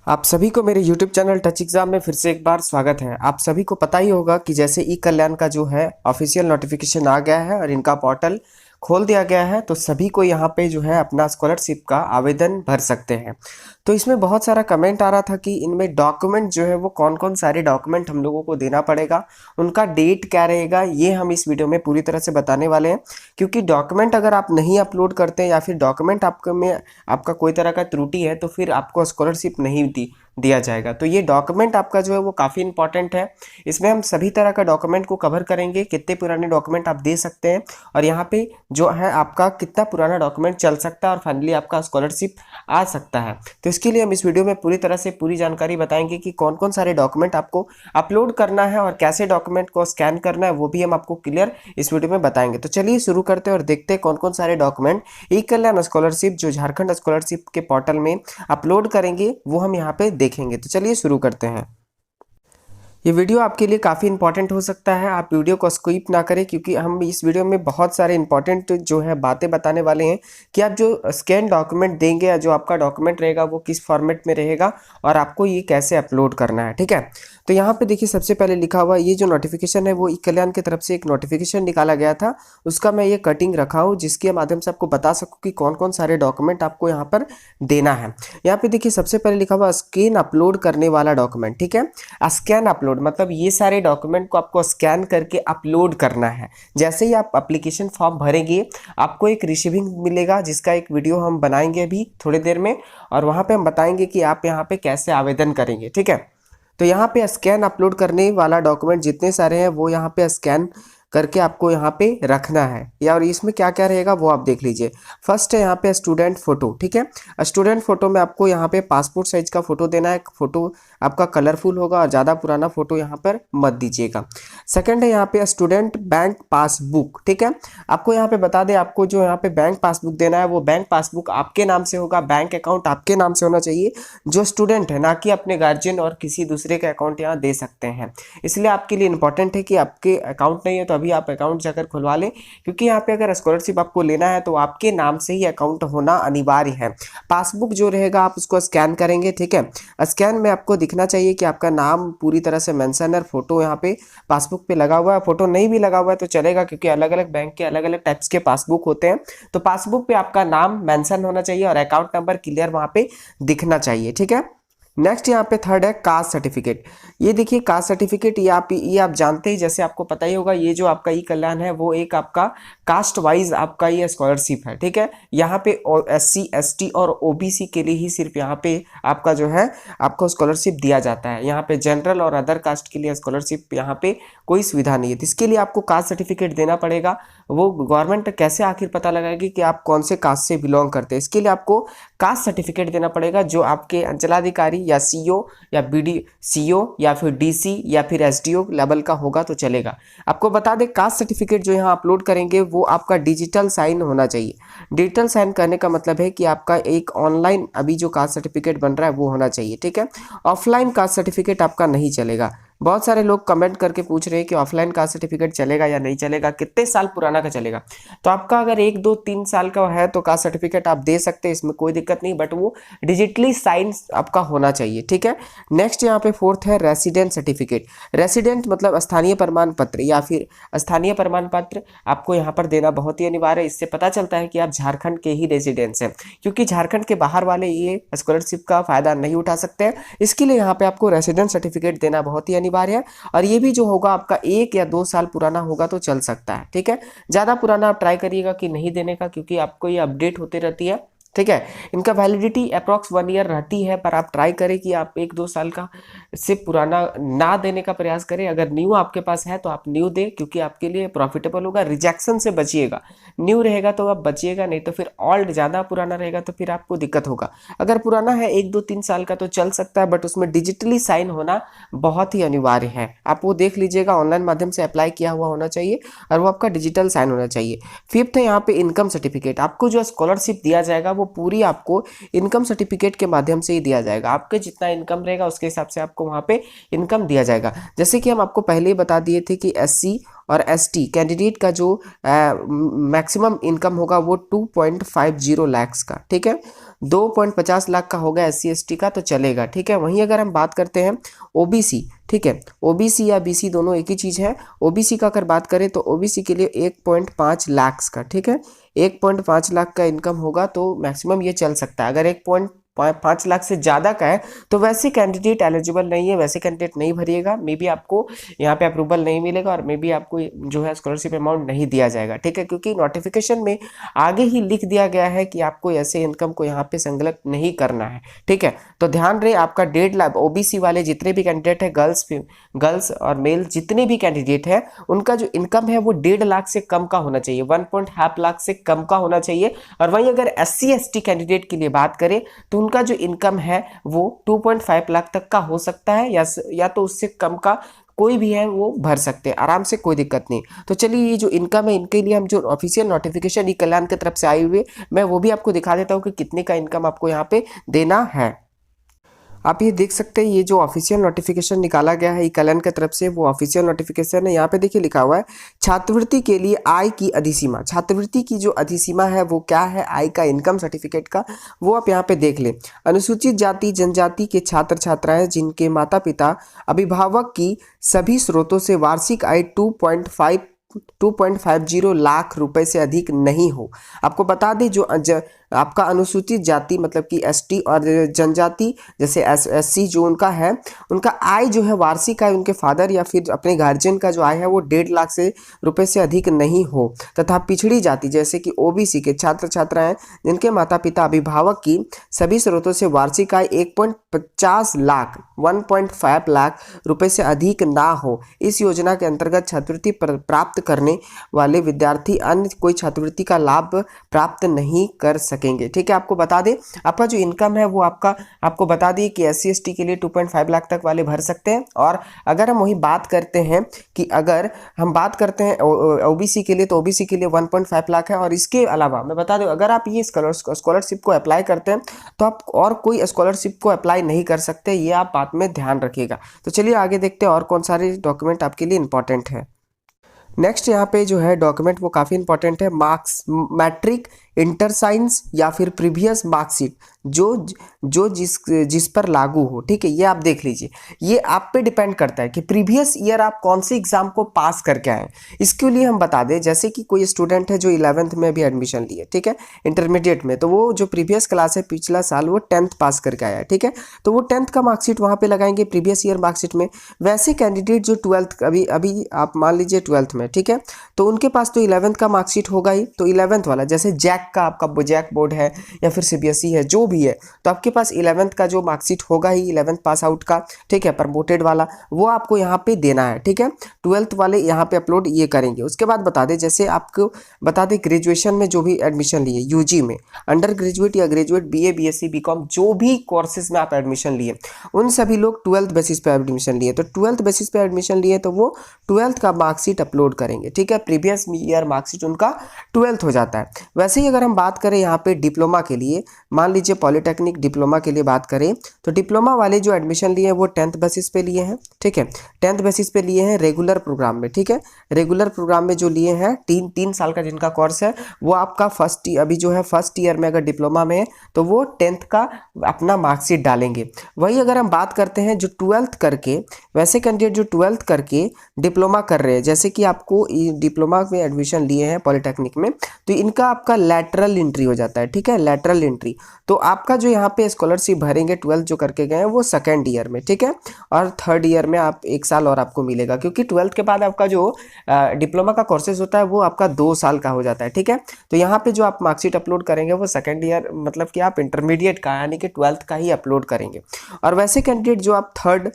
आप सभी को मेरे YouTube चैनल टच एग्जाम में फिर से एक बार स्वागत है। आप सभी को पता ही होगा कि जैसे ई कल्याण का जो है ऑफिशियल नोटिफिकेशन आ गया है और इनका पोर्टल खोल दिया गया है, तो सभी को यहाँ पे जो है अपना स्कॉलरशिप का आवेदन भर सकते हैं। तो इसमें बहुत सारा कमेंट आ रहा था कि इनमें डॉक्यूमेंट जो है वो कौन कौन सारे डॉक्यूमेंट हम लोगों को देना पड़ेगा, उनका डेट क्या रहेगा, ये हम इस वीडियो में पूरी तरह से बताने वाले हैं। क्योंकि डॉक्यूमेंट अगर आप नहीं अपलोड करते हैं या फिर डॉक्यूमेंट आपके में आपका कोई तरह का त्रुटि है, तो फिर आपको स्कॉलरशिप नहीं दिया जाएगा। तो ये डॉक्यूमेंट आपका जो है वो काफ़ी इंपॉर्टेंट है। इसमें हम सभी तरह का डॉक्यूमेंट को कवर करेंगे, कितने पुराने डॉक्यूमेंट आप दे सकते हैं और यहाँ पे जो है आपका कितना पुराना डॉक्यूमेंट चल सकता है और फाइनली आपका स्कॉलरशिप आ सकता है। तो इसके लिए हम इस वीडियो में पूरी तरह से पूरी जानकारी बताएंगे कि कौन कौन सारे डॉक्यूमेंट आपको अपलोड करना है और कैसे डॉक्यूमेंट को स्कैन करना है, वो भी हम आपको क्लियर इस वीडियो में बताएंगे। तो चलिए शुरू करते हैं और देखते हैं कौन कौन सारे डॉक्यूमेंट ई कल्याण स्कॉलरशिप जो झारखंड स्कॉलरशिप के पोर्टल में अपलोड करेंगे वो हम यहाँ पे देखेंगे। तो चलिए शुरू करते हैं। ये वीडियो आपके लिए काफ़ी इंपॉर्टेंट हो सकता है, आप वीडियो को स्किप ना करें क्योंकि हम इस वीडियो में बहुत सारे इंपॉर्टेंट जो है बातें बताने वाले हैं कि आप जो स्कैन डॉक्यूमेंट देंगे या जो आपका डॉक्यूमेंट रहेगा वो किस फॉर्मेट में रहेगा और आपको ये कैसे अपलोड करना है। ठीक है, तो यहाँ पे देखिए सबसे पहले लिखा हुआ ये जो नोटिफिकेशन है वो ई कल्याण की तरफ से एक नोटिफिकेशन निकाला गया था, उसका मैं ये कटिंग रखा हूँ जिसके माध्यम से आपको बता सकूँ कि कौन कौन सारे डॉक्यूमेंट आपको यहाँ पर देना है। यहाँ पे देखिए सबसे पहले लिखा हुआ स्कैन अपलोड करने वाला डॉक्यूमेंट। ठीक है, स्कैन अपलोड मतलब ये सारे डॉक्यूमेंट को आपको स्कैन करके अपलोड करना है। जैसे ही आप एप्लीकेशन फॉर्म भरेंगे आपको एक रिसीविंग मिलेगा जिसका एक वीडियो हम बनाएंगे अभी थोड़ी देर में, और वहाँ पे हम बताएंगे कि आप यहाँ पे कैसे आवेदन करेंगे। ठीक है, तो यहाँ पे स्कैन अपलोड करने वाला डॉक्यूमेंट जितने सारे हैं वो यहाँ पे स्कैन करके आपको यहाँ पे रखना है, या और इसमें क्या क्या रहेगा वो आप देख लीजिए। फर्स्ट है यहाँ पे स्टूडेंट फोटो। ठीक है, स्टूडेंट फोटो में आपको यहाँ पे पासपोर्ट साइज का फोटो देना है, फोटो आपका कलरफुल होगा और ज़्यादा पुराना फोटो यहाँ पर मत दीजिएगा। सेकंड है यहाँ पे स्टूडेंट बैंक पासबुक। ठीक है, आपको यहाँ पे बता दें, आपको जो यहाँ पे बैंक पासबुक देना है वो बैंक पासबुक आपके नाम से होगा, बैंक अकाउंट आपके नाम से होना चाहिए जो स्टूडेंट है, ना कि अपने गार्जियन और किसी दूसरे के अकाउंट यहाँ दे सकते हैं। इसलिए आपके लिए इंपॉर्टेंट है कि आपके अकाउंट नहीं है तो अभी आप अकाउंट जाकर खुलवा लें, क्योंकि यहाँ पे अगर स्कॉलरशिप आपको लेना है तो आपके नाम से ही अकाउंट होना अनिवार्य है। पासबुक जो रहेगा आप उसको स्कैन करेंगे। ठीक है, स्कैन में आपको दिखना चाहिए कि आपका नाम पूरी तरह से मेंशन है, फोटो यहाँ पे पासबुक पे लगा हुआ है। फोटो नहीं भी लगा हुआ है तो चलेगा क्योंकि अलग अलग बैंक के अलग अलग टाइप्स के पासबुक होते हैं। तो पासबुक पे आपका नाम मेंशन होना चाहिए और अकाउंट नंबर क्लियर वहाँ पे दिखना चाहिए। ठीक है, नेक्स्ट यहाँ पे थर्ड है कास्ट सर्टिफिकेट। ये देखिए कास्ट सर्टिफिकेट, ये आप जानते ही, जैसे आपको पता ही होगा, ये जो आपका ई कल्याण है वो एक आपका कास्ट वाइज आपका ये स्कॉलरशिप है। ठीक है, यहाँ पे SC ST और OBC के लिए ही सिर्फ यहाँ पे आपका जो है आपको स्कॉलरशिप दिया जाता है। यहाँ पे जनरल और अदर कास्ट के लिए स्कॉलरशिप यहाँ पे कोई सुविधा नहीं है। तो इसके लिए आपको कास्ट सर्टिफिकेट देना पड़ेगा। वो गवर्नमेंट कैसे आखिर पता लगाएगी कि आप कौन से कास्ट से बिलोंग करते हैं, इसके लिए आपको कास्ट सर्टिफिकेट देना पड़ेगा जो आपके अंचलाधिकारी या CO या BDCO या फिर DC या फिर SDO लेवल का होगा तो चलेगा। आपको बता दें कास्ट सर्टिफिकेट जो यहाँ अपलोड करेंगे वो आपका डिजिटल साइन होना चाहिए। डिजिटल साइन करने का मतलब है कि आपका एक ऑनलाइन अभी जो कास्ट सर्टिफिकेट बन रहा है वो होना चाहिए। ठीक है, ऑफलाइन कास्ट सर्टिफिकेट आपका नहीं चलेगा। बहुत सारे लोग कमेंट करके पूछ रहे हैं कि ऑफलाइन कास्ट सर्टिफिकेट चलेगा या नहीं चलेगा, कितने साल पुराना का चलेगा। तो आपका अगर 1 2 3 साल का है तो कास्ट सर्टिफिकेट आप दे सकते हैं, इसमें कोई दिक्कत नहीं, बट वो डिजिटली साइन आपका होना चाहिए। ठीक है, नेक्स्ट यहाँ पे फोर्थ है रेसिडेंट सर्टिफिकेट। रेसिडेंट मतलब स्थानीय प्रमाण पत्र या फिर स्थानीय प्रमाण पत्र आपको यहाँ पर देना बहुत ही अनिवार्य है। इससे पता चलता है कि आप झारखंड के ही रेसिडेंट्स हैं, क्योंकि झारखंड के बाहर वाले ये स्कॉलरशिप का फायदा नहीं उठा सकते हैं। इसके लिए यहाँ पे आपको रेसिडेंट सर्टिफिकेट देना बहुत ही अनिवार्य है, और ये भी जो होगा आपका 1 या 2 साल पुराना होगा तो चल सकता है। ठीक है, ज़्यादा पुराना आप ट्राई करिएगा कि नहीं देने का, क्योंकि आपको ये अपडेट होती रहती है। ठीक है, इनका वैलिडिटी अप्रॉक्स 1 ईयर रहती है, पर आप ट्राई करें कि आप 1 2 साल का से पुराना ना देने का प्रयास करें। अगर न्यू आपके पास है तो आप न्यू दें, क्योंकि आपके लिए प्रॉफिटेबल होगा। रिजेक्शन से बचिएगा, न्यू रहेगा तो आप बचिएगा, नहीं तो फिर ओल्ड ज़्यादा पुराना रहेगा तो फिर आपको दिक्कत होगा। अगर पुराना है 1 2 3 साल का तो चल सकता है, बट उसमें डिजिटली साइन होना बहुत ही अनिवार्य है। आप वो देख लीजिएगा, ऑनलाइन माध्यम से अप्लाई किया हुआ होना चाहिए और वो आपका डिजिटल साइन होना चाहिए। फिफ्थ है यहाँ पे इनकम सर्टिफिकेट। आपको जो स्कॉलरशिप दिया जाएगा वो पूरी आपको इनकम सर्टिफिकेट के माध्यम से ही दिया जाएगा। आपके जितना इनकम रहेगा उसके हिसाब से आपको वहाँ पे इनकम दिया जाएगा। जैसे कि हम आपको पहले ही बता दिए थे कि SC और एसटी कैंडिडेट का जो मैक्सिमम इनकम होगा वो 2.50 लाख का, ठीक है। 2.50 लाख का होगा SC ST का तो चलेगा, ठीक है। वहीं अगर हम बात करते हैं OBC, ठीक है, OBC या BC दोनों एक ही चीज़ है। OBC का अगर बात करें तो OBC के लिए 1.5 लाख का, ठीक है, 1.5 लाख का इनकम होगा तो मैक्सिमम ये चल सकता है। अगर 1.5 लाख से ज़्यादा का है तो वैसे कैंडिडेट एलिजिबल नहीं है, वैसे कैंडिडेट नहीं भरिएगा, मे बी आपको यहाँ पे अप्रूवल नहीं मिलेगा और मे बी आपको जो है स्कॉलरशिप अमाउंट नहीं दिया जाएगा, ठीक है, क्योंकि नोटिफिकेशन में आगे ही लिख दिया गया है कि आपको ऐसे इनकम को यहाँ पे संलग्न नहीं करना है, ठीक है। तो ध्यान रहे आपका 1.5 लाख OBC वाले जितने भी कैंडिडेट है, गर्ल्स और मेल जितने भी कैंडिडेट है, उनका जो इनकम है वो 1.5 लाख से कम का होना चाहिए, 1.5 लाख से कम का होना चाहिए। और वहीं अगर SC ST कैंडिडेट की लिए बात करें तो उनका जो इनकम है वो 2.5 लाख तक का हो सकता है, या तो उससे कम का कोई भी है वो भर सकते हैं आराम से, कोई दिक्कत नहीं। तो चलिए ये जो इनकम है इनके लिए हम जो ऑफिशियल नोटिफिकेशन ई कल्याण की तरफ से आई हुई मैं वो भी आपको दिखा देता हूँ कि कितने का इनकम आपको यहाँ पे देना है। आप ये देख सकते हैं ये जो ऑफिशियल नोटिफिकेशन निकाला गया है ई कल्याण की तरफ से वो ऑफिशियल नोटिफिकेशन है। यहाँ पे देखिए लिखा हुआ है छात्रवृत्ति के लिए आय की अधिसीमा। छात्रवृत्ति की जो अधिसीमा है वो क्या है, आय का, इनकम सर्टिफिकेट का, वो आप यहाँ पे देख लें। अनुसूचित जाति जनजाति के छात्र छात्राएं जिनके माता पिता अभिभावक की सभी स्रोतों से वार्षिक आय 2.50 लाख रुपए से अधिक नहीं हो। आपको बता दें जो आपका अनुसूचित जाति मतलब कि ST और जनजाति जैसे SC जो उनका है, उनका आय जो है वार्षिक आय उनके फादर या फिर अपने गार्जियन का जो आय है वो 1.5 लाख से रुपए से अधिक नहीं हो। तथा पिछड़ी जाति जैसे कि OBC के छात्र छात्राएं जिनके माता पिता अभिभावक की सभी स्रोतों से वार्षिक आय 1.50 लाख 1.5 लाख रुपए से अधिक ना हो। इस योजना के अंतर्गत छात्रवृत्ति प्राप्त करने वाले विद्यार्थी अन्य कोई छात्रवृत्ति का लाभ प्राप्त नहीं कर सकेंगे, ठीक है। आपको बता दें आपका जो इनकम है वो आपको बता दिए कि SC ST के लिए 2.5 लाख तक वाले भर सकते हैं। और अगर हम वही बात करते हैं कि अगर हम बात करते हैं OBC के लिए तो OBC के लिए 1.5 लाख है। और इसके अलावा मैं बता दूं अगर आप ये स्कॉलरशिप को अप्लाई करते हैं तो आप और कोई स्कॉलरशिप को अप्लाई नहीं कर सकते, ये आप बात में ध्यान रखिएगा। तो चलिए आगे देखते हैं और कौन सारे डॉक्यूमेंट आपके लिए इंपॉर्टेंट है। नेक्स्ट यहाँ पे जो है डॉक्यूमेंट वो काफ़ी इंपॉर्टेंट है, मार्क्स, मैट्रिक, इंटर साइंस या फिर प्रीवियस मार्कशीट जो जिस पर लागू हो, ठीक है। ये आप देख लीजिए, ये आप पे डिपेंड करता है कि प्रीवियस ईयर आप कौन से एग्जाम को पास करके आए। इसके लिए हम बता दें जैसे कि कोई स्टूडेंट है जो 11th में भी एडमिशन लिए, ठीक है, इंटरमीडिएट में, तो वो जो प्रीवियस क्लास है पिछला साल वो 10th पास करके आया, ठीक है, तो वो 10th का मार्कशीट वहाँ पे लगाएंगे प्रीवियस ईयर मार्कशीट में। वैसे कैंडिडेट जो 12th अभी आप मान लीजिए 12th में, ठीक है, तो उनके पास तो 11th का मार्कशीट होगा ही, तो 11th वाला जैसे जैक का आपका जैक बोर्ड है या फिर CBSE है जो भी है, तो आपके पास 11th का जो मार्कशीट होगा ही 11th पास आउट का, ठीक है, प्रमोटेड वाला, वो आपको यहाँ पे देना है, ठीक है। 12th वाले यहाँ पे अपलोड ये करेंगे। उसके बाद बता दें जैसे आपको बता दें ग्रेजुएशन में जो भी एडमिशन लिए UG में, अंडर ग्रेजुएट या ग्रेजुएट BA BSc BCom जो भी कोर्सेज में आप एडमिशन लिए उन सभी लोग 12th बेसिस पे एडमिशन लिए, तो 12th बेसिस पे एडमिशन लिए तो वो 12th का मार्कशीट अपलोड करेंगे, ठीक है। प्रीवियस ईयर मार्कशीट उनका 12th हो जाता है। वैसे ही अगर हम बात करें यहाँ पे डिप्लोमा के लिए, मान लीजिए पॉलिटेक्निक डिप्लोमा के लिए बात करें तो डिप्लोमा वाले जो एडमिशन लिए हैं वो 10th बेसिस पे लिए हैं, ठीक है, 10th बेसिस पे लिए हैं रेगुलर प्रोग्राम में, ठीक है। रेगुलर प्रोग्राम में जो लिए हैं 3 साल का जिनका कोर्स है वो आपका अभी जो है फर्स्ट ईयर में अगर डिप्लोमा में है तो वो 10th का अपना मार्कशीट डालेंगे। वही अगर हम बात करते हैं जो 12th करके, वैसे कैंडिडेट जो 12th करके डिप्लोमा कर रहे हैं, जैसे कि आपको डिप्लोमा में एडमिशन लिए हैं पॉलिटेक्निक में, तो इनका आपका लैटरल एंट्री हो जाता है, ठीक है, लैटरल एंट्री। तो आपका जो यहाँ पे स्कॉलरशिप भरेंगे 12th जो करके गए हैं वो 2nd ईयर में, ठीक है, और 3rd ईयर में आप 1 साल और आपको मिलेगा, क्योंकि 12th के बाद आपका जो डिप्लोमा का कोर्सेज होता है वो आपका 2 साल का हो जाता है, ठीक है। तो यहाँ पे जो आप मार्कशीट अपलोड करेंगे वो 2nd ईयर मतलब कि आप इंटरमीडिएट का यानी कि 12th का ही अपलोड करेंगे। और वैसे कैंडिडेट जो आप थर्ड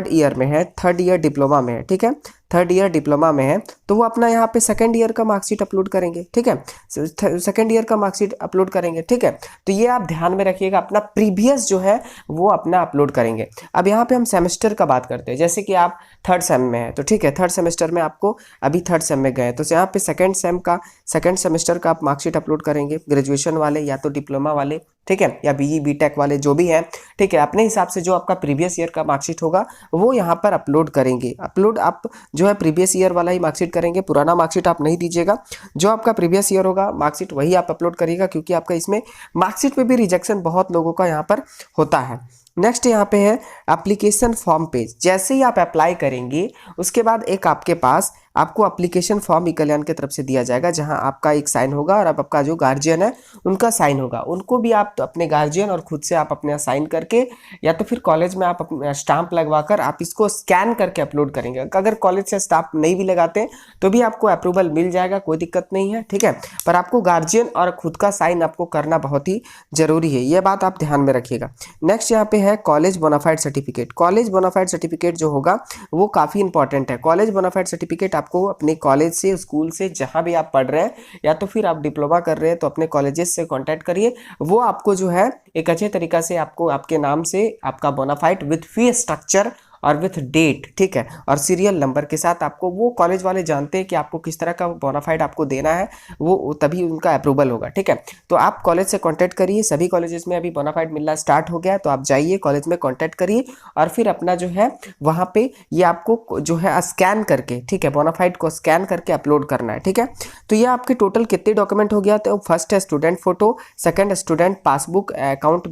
ईयर में है, 3rd ईयर डिप्लोमा में है, ठीक है, 3rd ईयर डिप्लोमा में है, तो वो अपना यहाँ पे 2nd ईयर का मार्कशीट अपलोड करेंगे, ठीक है, 2nd ईयर का मार्कशीट अपलोड करेंगे, ठीक है। तो ये आप ध्यान में रखिएगा, अपना प्रीवियस जो है वो अपना अपलोड करेंगे। अब यहाँ पे हम सेमेस्टर का बात करते हैं, जैसे कि आप 3rd सेम में है तो ठीक है, 3rd सेमेस्टर में आपको अभी 3rd सेम में गए तो यहाँ पे 2nd सेमेस्टर का आप मार्कशीट अपलोड करेंगे, ग्रेजुएशन वाले या तो डिप्लोमा वाले, ठीक है, या BE BTech वाले जो भी हैं, ठीक है, अपने हिसाब से जो आपका प्रीवियस ईयर का मार्कशीट होगा वो यहाँ पर अपलोड करेंगे। अपलोड आप जो है प्रीवियस ईयर वाला ही मार्कशीट करेंगे, पुराना मार्कशीट आप नहीं दीजिएगा। जो आपका प्रीवियस ईयर होगा मार्कशीट वही आप अपलोड करिएगा, क्योंकि आपका इसमें मार्कशीट पे भी रिजेक्शन बहुत लोगों का यहाँ पर होता है। नेक्स्ट यहाँ पे है एप्लीकेशन फॉर्म पेज। जैसे ही आप अप्लाई करेंगे उसके बाद एक आपके पास आपको एप्लीकेशन फॉर्म ई कल्याण की तरफ से दिया जाएगा, जहां आपका एक साइन होगा और अब आपका जो गार्जियन है उनका साइन होगा। उनको भी आप अपने गार्जियन और खुद से आप अपने साइन करके या तो फिर कॉलेज में आप अपना स्टाम्प लगवाकर आप इसको स्कैन करके अपलोड करेंगे। अगर कॉलेज से स्टाम्प नहीं भी लगाते हैं तो भी आपको अप्रूवल मिल जाएगा, कोई दिक्कत नहीं है, ठीक है। पर आपको गार्जियन और खुद का साइन आपको करना बहुत ही जरूरी है, यह बात आप ध्यान में रखिएगा। नेक्स्ट यहाँ पे है college bona fide certificate. College bona fide certificate जो होगा वो काफ़ी इंपॉर्टेंट है। कॉलेज बोनाफाइड सर्टिफिकेट आपको अपने कॉलेज से, स्कूल से, जहां भी आप पढ़ रहे हैं या तो फिर आप डिप्लोमा कर रहे हैं तो अपने कॉलेजेस से कांटेक्ट करिए। वो आपको जो है एक अच्छे तरीका से आपको आपके नाम से आपका बोनाफाइड विथ फी स्ट्रक्चर और विथ डेट, ठीक है, और सीरियल नंबर के साथ आपको, वो कॉलेज वाले जानते हैं कि आपको किस तरह का बोनाफाइड आपको देना है, वो तभी उनका अप्रूवल होगा, ठीक है। तो आप कॉलेज से कांटेक्ट करिए। सभी कॉलेजेस में अभी बोनाफाइड मिलना स्टार्ट हो गया है, तो आप जाइए कॉलेज में कांटेक्ट करिए और फिर अपना जो है वहाँ पे ये आपको जो है स्कैन करके, ठीक है, बोनाफाइड को स्कैन करके अपलोड करना है, ठीक है। तो ये आपके टोटल कितने डॉक्यूमेंट हो गया? तो फर्स्ट है student photo, second student passbook account,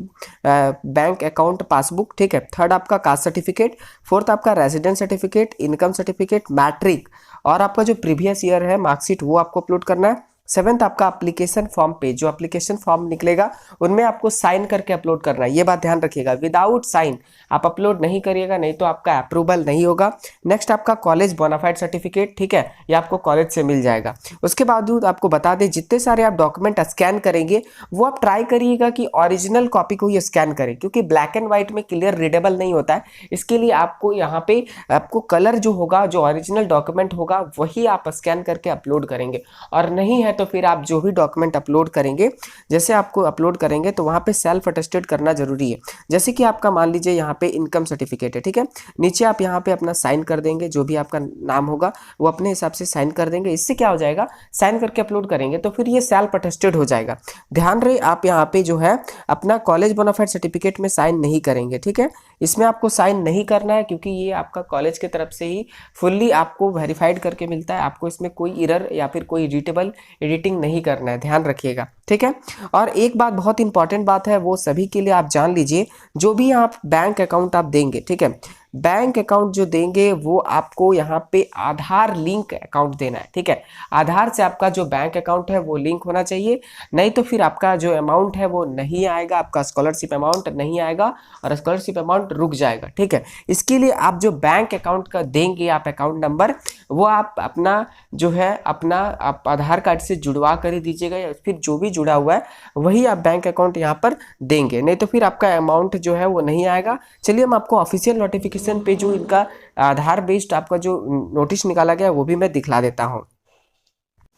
bank account passbook, ठीक है। थर्ड आपका कास्ट सर्टिफिकेट, फोर्थ आपका residence certificate, income certificate, matric और आपका जो प्रीवियस ईयर है मार्कशीट वो आपको अपलोड करना है। सेवेंथ आपका एप्लीकेशन फॉर्म पेज, जो एप्लीकेशन फॉर्म निकलेगा उनमें आपको साइन करके अपलोड करना है, ये बात ध्यान रखिएगा। विदाउट साइन आप अपलोड नहीं करिएगा, नहीं तो आपका अप्रूवल नहीं होगा। नेक्स्ट आपका कॉलेज बोनाफाइड सर्टिफिकेट, ठीक है, ये आपको कॉलेज से मिल जाएगा। उसके बावजूद आपको बता दें जितने सारे आप डॉक्यूमेंट स्कैन करेंगे वो आप ट्राई करिएगा कि ओरिजिनल कॉपी को ही स्कैन करें, क्योंकि ब्लैक एंड व्हाइट में क्लियर रीडेबल नहीं होता है। इसके लिए आपको यहाँ पे आपको कलर जो होगा, जो ओरिजिनल डॉक्यूमेंट होगा वही आप स्कैन करके अपलोड करेंगे, और नहीं है तो फिर आप जो भी डॉक्यूमेंट अपलोड करेंगे, जैसे आपको अपलोड करेंगे तो वहाँ पे सेल्फ अटेस्टेड करना जरूरी है। जैसे कि आपका मान लीजिए यहाँ पे इनकम सर्टिफिकेट है, ठीक है, नीचे आप यहाँ पे अपना साइन कर देंगे, जो भी आपका नाम होगा वो अपने हिसाब से साइन कर देंगे। इससे क्या हो जाएगा, साइन करके अपलोड करेंगे तो फिर ये सेल्फ अटेस्टेड हो जाएगा। ध्यान रहे आप यहाँ पे जो है अपना कॉलेज बोनाफाइड सर्टिफिकेट में साइन नहीं करेंगे, ठीक है, इसमें आपको साइन नहीं करना है, क्योंकि ये आपका कॉलेज की तरफ से ही फुल्ली आपको वेरीफाइड करके मिलता है। आपको इसमें कोई एरर या फिर कोई एडिटेबल एडिटिंग नहीं करना है, ध्यान रखिएगा, ठीक है। और एक बात बहुत इंपॉर्टेंट बात है, वो सभी के लिए आप जान लीजिए, जो भी आप बैंक अकाउंट आप देंगे, ठीक है, बैंक अकाउंट जो देंगे वो आपको यहाँ पे आधार लिंक अकाउंट देना है, ठीक है। आधार से आपका जो बैंक अकाउंट है वो लिंक होना चाहिए, नहीं तो फिर आपका जो अमाउंट है वो नहीं आएगा, आपका स्कॉलरशिप अमाउंट नहीं आएगा और स्कॉलरशिप अमाउंट रुक जाएगा, ठीक है। इसके लिए आप जो बैंक अकाउंट का देंगे आप अकाउंट नंबर, वो आप अपना जो है अपना आप आधार कार्ड से जुड़वा कर ही दीजिएगा, या फिर जो भी जुड़ा हुआ है वही आप बैंक अकाउंट यहाँ पर देंगे, नहीं तो फिर आपका अमाउंट जो है वो नहीं आएगा। चलिए हम आपको ऑफिशियल नोटिफिकेशन पे जो इनका आधार बेस्ड आपका जो नोटिस निकाला गया है वो भी मैं दिखला देता हूं।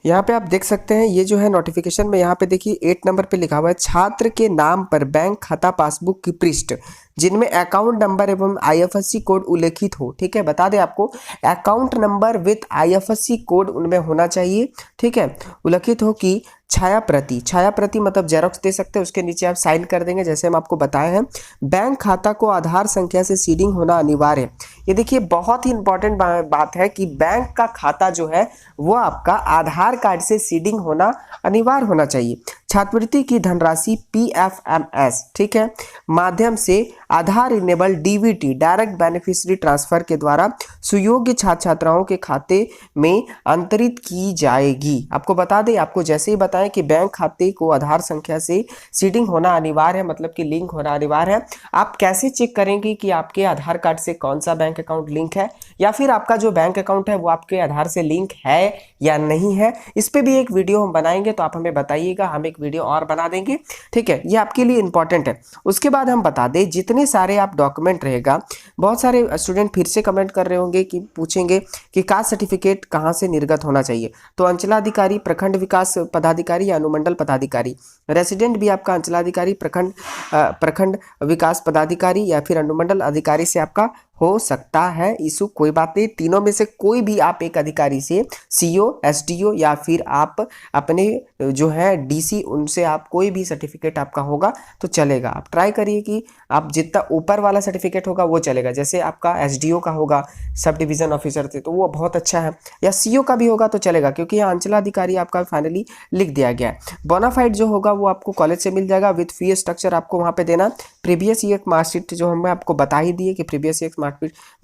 यहाँ पे आप देख सकते हैं, ये जो है नोटिफिकेशन में यहाँ पे देखिए 8 नंबर पे लिखा हुआ है, छात्र के नाम पर बैंक खाता पासबुक की पृष्ठ जिनमें अकाउंट नंबर एवं आईएफएससी कोड उल्लेखित हो, ठीक है। बता दें आपको account number with IFSC code उनमें होना चाहिए, ठीक है, उल्लेखित हो कि छाया प्रति, छाया प्रति मतलब जेरोक्स दे सकते हैं, उसके नीचे आप साइन कर देंगे जैसे हम आपको बताए हैं। बैंक खाता को आधार संख्या से सीडिंग होना अनिवार्य है। ये देखिए बहुत ही इंपॉर्टेंट बात है कि बैंक का खाता जो है वो आपका आधार कार्ड से सीडिंग होना अनिवार्य होना चाहिए। छात्रवृत्ति की धनराशि पीएफएमएस, ठीक है, माध्यम से Aadhaar enable DBT direct beneficiary transfer के द्वारा सुयोग्य छात्र छात्राओं के खाते में अंतरित की जाएगी। आपको बता दें, आपको जैसे ही बताएं कि बैंक खाते को आधार संख्या से सीडिंग होना अनिवार्य है, मतलब कि लिंक होना अनिवार्य है। आप कैसे चेक करेंगे कि आपके आधार कार्ड से कौन सा बैंक अकाउंट लिंक है, या फिर आपका जो बैंक अकाउंट है वो आपके आधार से लिंक है या नहीं है, इस पे भी एक वीडियो हम बनाएंगे, तो आप हमें बताइएगा, हम एक वीडियो और बना देंगे, ठीक है, ये आपके लिए इंपॉर्टेंट है। उसके बाद हम बता दें जितने सारे आप डॉक्यूमेंट रहेगा, बहुत सारे स्टूडेंट फिर से कमेंट कर रहे होंगे कि पूछेंगे कि कास्ट सर्टिफिकेट कहाँ से निर्गत होना चाहिए, तो अंचलाधिकारी, प्रखंड विकास पदाधिकारी या अनुमंडल पदाधिकारी, रेसिडेंट भी आपका अंचलाधिकारी, प्रखंड विकास पदाधिकारी या फिर अनुमंडल अधिकारी से आपका हो सकता है इशू, कोई बात नहीं, तीनों में से कोई भी आप एक अधिकारी से, सीओ, एसडीओ या फिर आप अपने जो है डीसी, उनसे आप कोई भी सर्टिफिकेट आपका होगा तो चलेगा। आप ट्राई करिए कि आप जितना ऊपर वाला सर्टिफिकेट होगा वो चलेगा। जैसे आपका एसडीओ का होगा, सब डिवीज़न ऑफिसर थे, तो वो बहुत अच्छा है, या सीओ का भी होगा तो चलेगा, क्योंकि यहाँ अंचलाधिकारी आपका फाइनली लिख दिया गया है। बोनाफाइड जो होगा वो आपको कॉलेज से मिल जाएगा, विथ फी स्ट्रक्चर आपको वहाँ पे देना। प्रीवियस ईयर मार्कशीट जो हमें आपको बता ही दिए कि प्रीवियस ईयर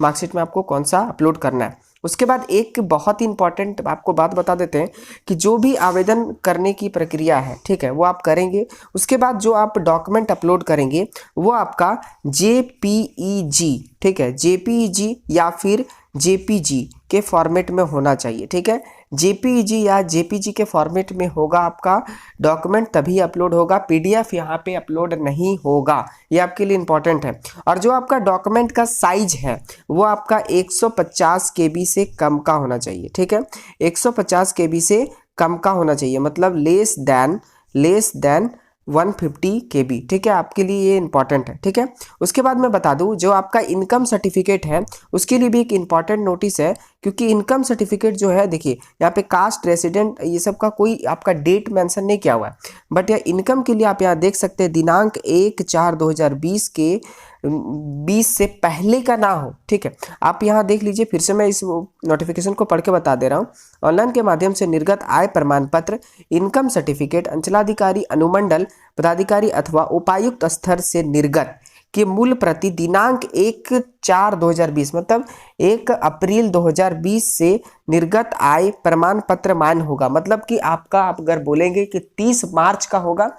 मार्कशीट में आपको कौन सा अपलोड करना है। उसके बाद एक बहुत ही इंपॉर्टेंट आपको बात बता देते हैं कि जो भी आवेदन करने की प्रक्रिया है, ठीक है, वो आप करेंगे। उसके बाद जो आप डॉक्यूमेंट अपलोड करेंगे वो आपका जेपीईजी, ठीक है, जेपीईजी या फिर जेपीजी के फॉर्मेट में होना चाहिए, ठीक है। जेपीईजी या जेपीजी के फॉर्मेट में होगा आपका डॉक्यूमेंट, तभी अपलोड होगा, पीडीएफ यहाँ पे अपलोड नहीं होगा, ये आपके लिए इंपॉर्टेंट है। और जो आपका डॉक्यूमेंट का साइज है वो आपका 150 केबी से कम का होना चाहिए, ठीक है, 150 केबी से कम का होना चाहिए, मतलब लेस देन 150 केबी, ठीक है, आपके लिए ये इंपॉर्टेंट है, ठीक है। उसके बाद मैं बता दूं, जो आपका इनकम सर्टिफिकेट है उसके लिए भी एक इंपॉर्टेंट नोटिस है, क्योंकि इनकम सर्टिफिकेट जो है, देखिए यहाँ पे कास्ट, रेसिडेंट, ये सब का कोई आपका डेट मेंशन नहीं किया हुआ है, बट यह इनकम के लिए आप यहाँ देख सकते हैं दिनांक 1/4/2020 के 20 से पहले का ना हो, ठीक है। आप यहाँ देख लीजिए, फिर से मैं इस नोटिफिकेशन को पढ़ के बता दे रहा हूँ। ऑनलाइन के माध्यम से निर्गत आय प्रमाण पत्र, इनकम सर्टिफिकेट अंचलाधिकारी, अनुमंडल पदाधिकारी अथवा उपायुक्त स्तर से निर्गत की मूल प्रति दिनांक 1/4/2020 मतलब 1 अप्रैल 2020 से निर्गत आय प्रमाण पत्र मान्य होगा। मतलब कि आपका, आप अगर बोलेंगे कि 30 मार्च का होगा,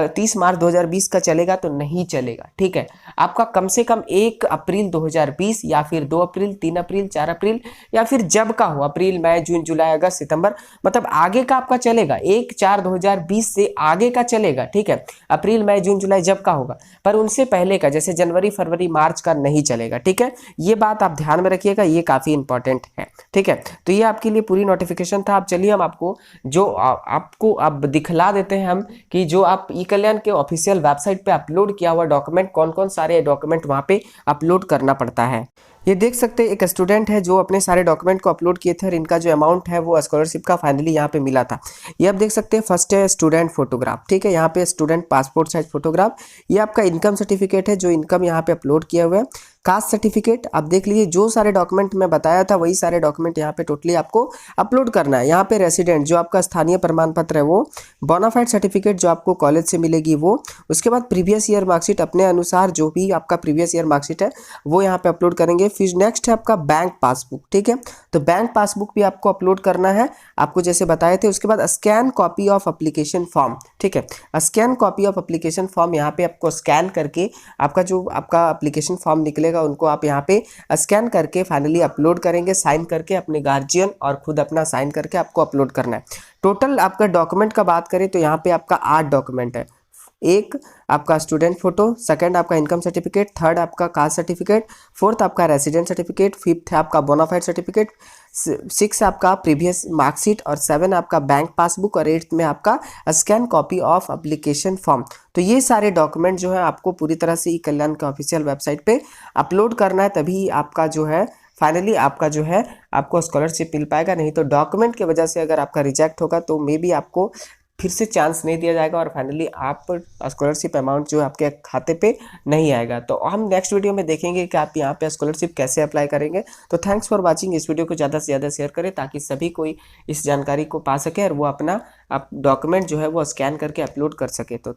30 मार्च 2020 का चलेगा तो नहीं चलेगा, ठीक है। आपका कम से कम 1 अप्रैल 2020 या फिर 2 अप्रैल, 3 अप्रैल, 4 अप्रैल या फिर जब का हो, अप्रैल, मई, जून, जुलाई, अगस्त, सितंबर, मतलब आगे का आपका चलेगा, 1/4/2020 से आगे का चलेगा, ठीक है, अप्रैल, मई, जून, जुलाई जब का होगा, पर उनसे पहले का जैसे जनवरी, फरवरी, मार्च का नहीं चलेगा, ठीक है। ये बात आप ध्यान में रखिएगा, ये काफ़ी इंपॉर्टेंट है, ठीक है। तो ये आपके लिए पूरी नोटिफिकेशन था। अब चलिए हम आपको जो आपको अब दिखला देते हैं हम कि जो आप ई कल्याण के ऑफिशियल वेबसाइट पे अपलोड किया हुआ डॉक्यूमेंट, कौन कौन सारे डॉक्यूमेंट वहाँ पे अपलोड करना पड़ता है। ये देख सकते हैं, एक स्टूडेंट है जो अपने सारे डॉक्यूमेंट को अपलोड किए थे और इनका जो अमाउंट है वो स्कॉलरशिप का फाइनली यहाँ पे मिला था। ये आप देख सकते हैं, फर्स्ट है स्टूडेंट फोटोग्राफ, ठीक है, यहाँ पे स्टूडेंट पासपोर्ट साइज फोटोग्राफ। ये आपका इनकम सर्टिफिकेट है, जो इनकम यहाँ पे अपलोड किया हुआ है। कास्ट सर्टिफिकेट, आप देख लीजिए, जो सारे डॉक्यूमेंट मैं बताया था वही सारे डॉक्यूमेंट यहाँ पे टोटली आपको अपलोड करना है। यहाँ पे रेसिडेंट, जो आपका स्थानीय प्रमाण पत्र है वो, बोनाफाइड सर्टिफिकेट जो आपको कॉलेज से मिलेगी वो, उसके बाद प्रीवियस ईयर मार्कशीट अपने अनुसार, जो भी आपका प्रीवियस ईयर मार्कशीट है वो यहाँ पे अपलोड करेंगे। फिर नेक्स्ट है आपका बैंक पासबुक, ठीक है, तो बैंक पासबुक भी आपको अपलोड करना है, आपको जैसे बताए थे। उसके बाद scan copy of application form, ठीक है, scan copy of application form, यहाँ पे आपको स्कैन करके आपका जो आपका एप्लीकेशन फॉर्म निकलेगा उनको आप यहाँ पे स्कैन करके फाइनली अपलोड करेंगे, साइन करके अपने गार्जियन और खुद अपना साइन करके आपको अपलोड करना है। टोटल आपका डॉक्यूमेंट का बात करें तो यहाँ पे आपका 8 डॉक्यूमेंट है। एक आपका स्टूडेंट फोटो, सेकंड आपका इनकम सर्टिफिकेट, थर्ड आपका कास्ट सर्टिफिकेट, फोर्थ आपका रेसिडेंट सर्टिफिकेट, फिफ्थ है आपका बोनाफाइड सर्टिफिकेट, 6 आपका प्रीवियस मार्कशीट और 7 आपका बैंक पासबुक और 8 में आपका scan copy of application form. तो ये सारे डॉक्यूमेंट जो है आपको पूरी तरह से ई कल्याण के ऑफिशियल वेबसाइट पे अपलोड करना है, तभी आपका जो है फाइनली आपका जो है आपको स्कॉलरशिप मिल पाएगा। नहीं तो डॉक्यूमेंट की वजह से अगर आपका रिजेक्ट होगा तो मे बी आपको फिर से चांस नहीं दिया जाएगा और फाइनली आप स्कॉलरशिप अमाउंट जो है आपके खाते पे नहीं आएगा। तो हम नेक्स्ट वीडियो में देखेंगे कि आप यहाँ पे स्कॉलरशिप कैसे अप्लाई करेंगे। तो थैंक्स फॉर वाचिंग, इस वीडियो को ज़्यादा से ज़्यादा शेयर करें ताकि सभी कोई इस जानकारी को पा सके और वो अपना डॉक्यूमेंट जो है वो स्कैन करके अपलोड कर सके। तो